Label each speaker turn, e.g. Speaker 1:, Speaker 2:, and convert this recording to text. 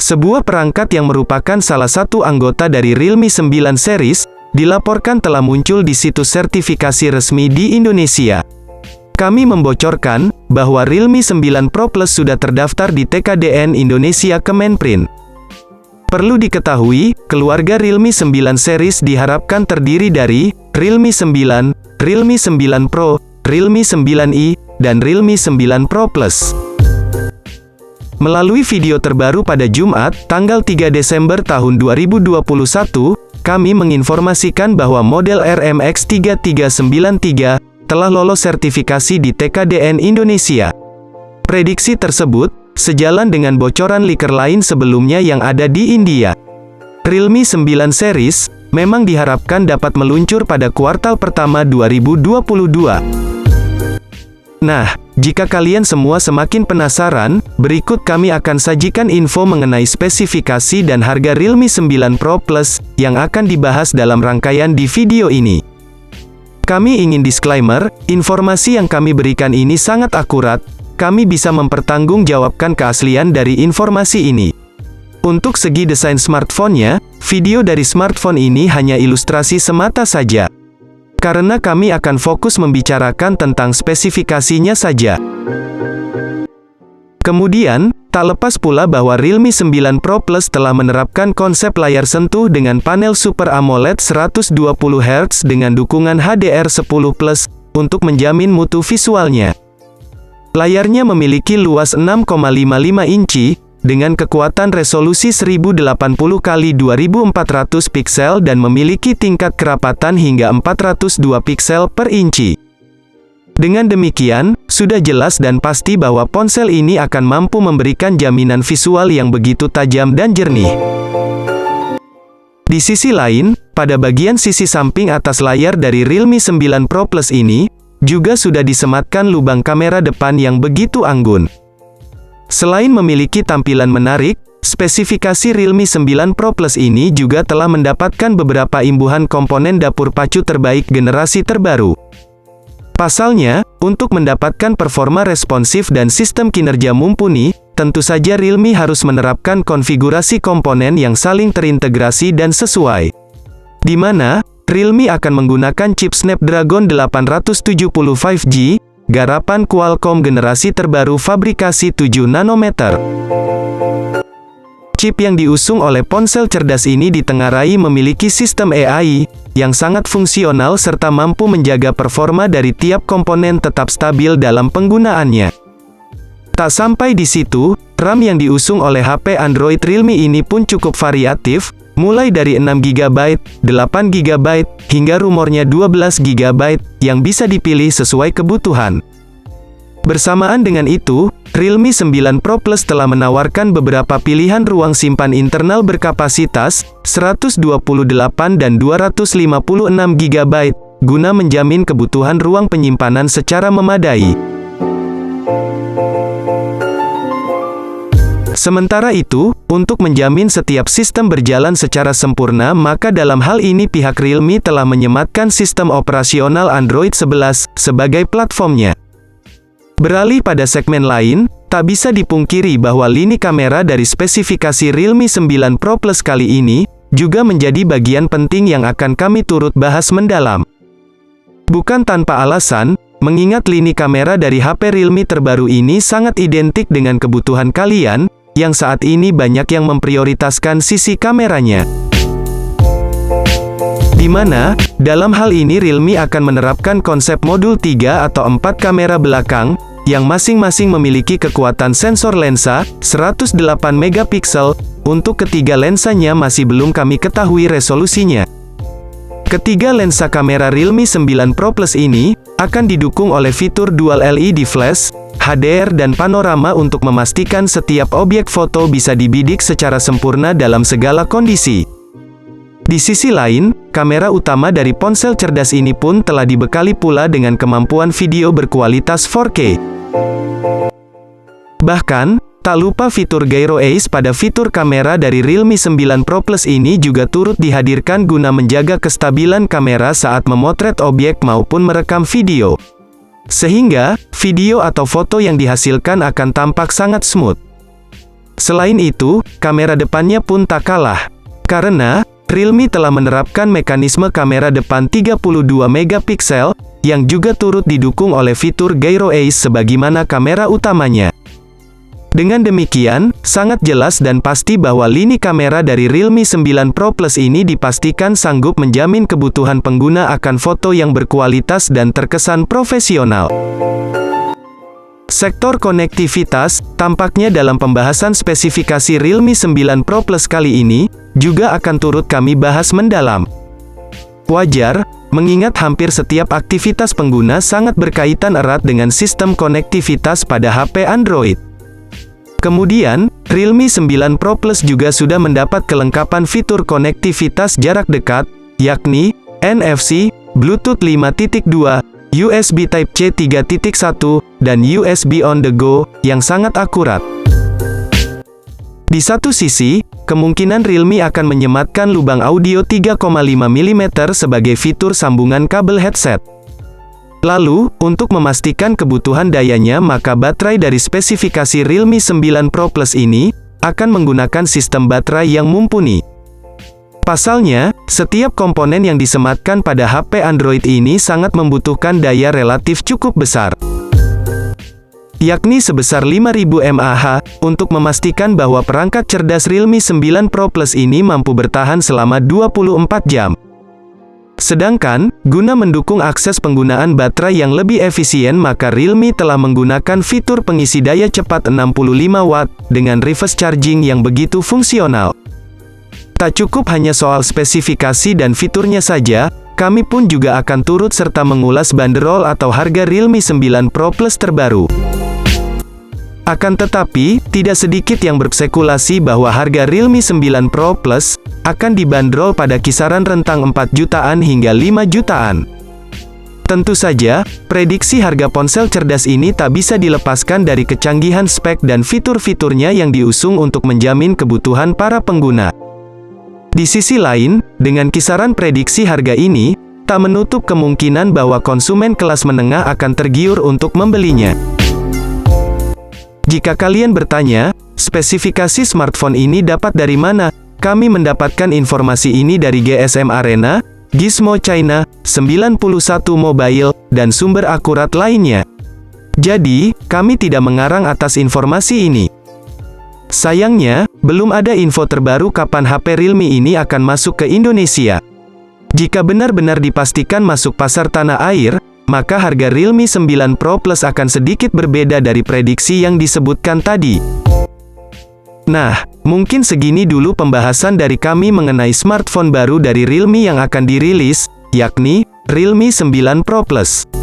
Speaker 1: Sebuah perangkat yang merupakan salah satu anggota dari Realme 9 series, dilaporkan telah muncul di situs sertifikasi resmi di Indonesia. Kami membocorkan bahwa Realme 9 Pro Plus sudah terdaftar di TKDN Indonesia Kemenprint. Perlu diketahui, keluarga Realme 9 series diharapkan terdiri dari Realme 9, Realme 9 Pro, Realme 9i, dan Realme 9 Pro Plus. Melalui video terbaru pada Jumat, tanggal 3 Desember tahun 2021, kami menginformasikan bahwa model RMX 3393 telah lolos sertifikasi di TKDN Indonesia. Prediksi tersebut sejalan dengan bocoran leaker lain sebelumnya yang ada di India. Realme 9 series memang diharapkan dapat meluncur pada kuartal pertama 2022. Nah, jika kalian semua semakin penasaran, berikut kami akan sajikan info mengenai spesifikasi dan harga Realme 9 Pro Plus yang akan dibahas dalam rangkaian di video ini. Kami ingin disclaimer, informasi yang kami berikan ini sangat akurat. Kami bisa mempertanggungjawabkan keaslian dari informasi ini. Untuk segi desain smartphone-nya, video dari smartphone ini hanya ilustrasi semata saja. Karena kami akan fokus membicarakan tentang spesifikasinya saja. Kemudian, tak lepas pula bahwa Realme 9 Pro Plus telah menerapkan konsep layar sentuh dengan panel Super AMOLED 120 Hz dengan dukungan HDR10+ untuk menjamin mutu visualnya. Layarnya memiliki luas 6,55 inci, dengan kekuatan resolusi 1080x2400 piksel dan memiliki tingkat kerapatan hingga 402 piksel per inci. Dengan demikian, sudah jelas dan pasti bahwa ponsel ini akan mampu memberikan jaminan visual yang begitu tajam dan jernih. Di sisi lain, pada bagian sisi samping atas layar dari Realme 9 Pro Plus ini, juga sudah disematkan lubang kamera depan yang begitu anggun. Selain memiliki tampilan menarik, spesifikasi Realme 9 Pro Plus ini juga telah mendapatkan beberapa imbuhan komponen dapur pacu terbaik generasi terbaru. Pasalnya, untuk mendapatkan performa responsif dan sistem kinerja mumpuni, tentu saja Realme harus menerapkan konfigurasi komponen yang saling terintegrasi dan sesuai. Di mana Realme akan menggunakan chip Snapdragon 870 5G, garapan Qualcomm generasi terbaru fabrikasi 7 nanometer. Chip yang diusung oleh ponsel cerdas ini ditengarai memiliki sistem AI, yang sangat fungsional serta mampu menjaga performa dari tiap komponen tetap stabil dalam penggunaannya. Tak sampai di situ, RAM yang diusung oleh HP Android Realme ini pun cukup variatif, mulai dari 6GB, 8GB, hingga rumornya 12GB, yang bisa dipilih sesuai kebutuhan. Bersamaan dengan itu, Realme 9 Pro Plus telah menawarkan beberapa pilihan ruang simpan internal berkapasitas 128 dan 256GB, guna menjamin kebutuhan ruang penyimpanan secara memadai. Sementara itu, untuk menjamin setiap sistem berjalan secara sempurna, maka dalam hal ini pihak Realme telah menyematkan sistem operasional Android 11 sebagai platformnya. Beralih pada segmen lain, tak bisa dipungkiri bahwa lini kamera dari spesifikasi Realme 9 Pro Plus kali ini juga menjadi bagian penting yang akan kami turut bahas mendalam. Bukan tanpa alasan, mengingat lini kamera dari HP Realme terbaru ini sangat identik dengan kebutuhan kalian, yang saat ini banyak yang memprioritaskan sisi kameranya. Di mana, dalam hal ini Realme akan menerapkan konsep modul 3 atau 4 kamera belakang, yang masing-masing memiliki kekuatan sensor lensa, 108 megapiksel, untuk ketiga lensanya masih belum kami ketahui resolusinya. Ketiga lensa kamera Realme 9 Pro Plus ini, akan didukung oleh fitur dual LED flash, HDR dan panorama untuk memastikan setiap objek foto bisa dibidik secara sempurna dalam segala kondisi. Di sisi lain, kamera utama dari ponsel cerdas ini pun telah dibekali pula dengan kemampuan video berkualitas 4K. Bahkan, tak lupa fitur Gyro Ace pada fitur kamera dari Realme 9 Pro Plus ini juga turut dihadirkan guna menjaga kestabilan kamera saat memotret objek maupun merekam video. Sehingga, video atau foto yang dihasilkan akan tampak sangat smooth. Selain itu, kamera depannya pun tak kalah. Karena, Realme telah menerapkan mekanisme kamera depan 32 megapiksel, yang juga turut didukung oleh fitur Gyro Ace sebagaimana kamera utamanya. Dengan demikian, sangat jelas dan pasti bahwa lini kamera dari Realme 9 Pro Plus ini dipastikan sanggup menjamin kebutuhan pengguna akan foto yang berkualitas dan terkesan profesional. Sektor konektivitas, tampaknya dalam pembahasan spesifikasi Realme 9 Pro Plus kali ini, juga akan turut kami bahas mendalam. Wajar, mengingat hampir setiap aktivitas pengguna sangat berkaitan erat dengan sistem konektivitas pada HP Android. Kemudian, Realme 9 Pro Plus juga sudah mendapat kelengkapan fitur konektivitas jarak dekat, yakni NFC, Bluetooth 5.2, USB Type-C 3.1, dan USB on the go, yang sangat akurat. Di satu sisi, kemungkinan Realme akan menyematkan lubang audio 3,5 mm sebagai fitur sambungan kabel headset. Lalu, untuk memastikan kebutuhan dayanya maka baterai dari spesifikasi Realme 9 Pro Plus ini, akan menggunakan sistem baterai yang mumpuni. Pasalnya, setiap komponen yang disematkan pada HP Android ini sangat membutuhkan daya relatif cukup besar, yakni sebesar 5000 mAh, untuk memastikan bahwa perangkat cerdas Realme 9 Pro Plus ini mampu bertahan selama 24 jam. Sedangkan, guna mendukung akses penggunaan baterai yang lebih efisien maka Realme telah menggunakan fitur pengisi daya cepat 65 watt, dengan reverse charging yang begitu fungsional. Tak cukup hanya soal spesifikasi dan fiturnya saja, kami pun juga akan turut serta mengulas banderol atau harga Realme 9 Pro Plus terbaru. Akan tetapi, tidak sedikit yang berspekulasi bahwa harga Realme 9 Pro Plus akan dibanderol pada kisaran rentang 4 jutaan hingga 5 jutaan. Tentu saja, prediksi harga ponsel cerdas ini tak bisa dilepaskan dari kecanggihan spek dan fitur-fiturnya yang diusung untuk menjamin kebutuhan para pengguna. Di sisi lain, dengan kisaran prediksi harga ini, tak menutup kemungkinan bahwa konsumen kelas menengah akan tergiur untuk membelinya. Jika kalian bertanya, spesifikasi smartphone ini dapat dari mana? Kami mendapatkan informasi ini dari GSM Arena, Gizmo China, 91 Mobile, dan sumber akurat lainnya. Jadi, kami tidak mengarang atas informasi ini. Sayangnya, belum ada info terbaru kapan HP Realme ini akan masuk ke Indonesia. Jika benar-benar dipastikan masuk pasar tanah air, maka harga Realme 9 Pro Plus akan sedikit berbeda dari prediksi yang disebutkan tadi. Nah, mungkin segini dulu pembahasan dari kami mengenai smartphone baru dari Realme yang akan dirilis, yakni Realme 9 Pro Plus.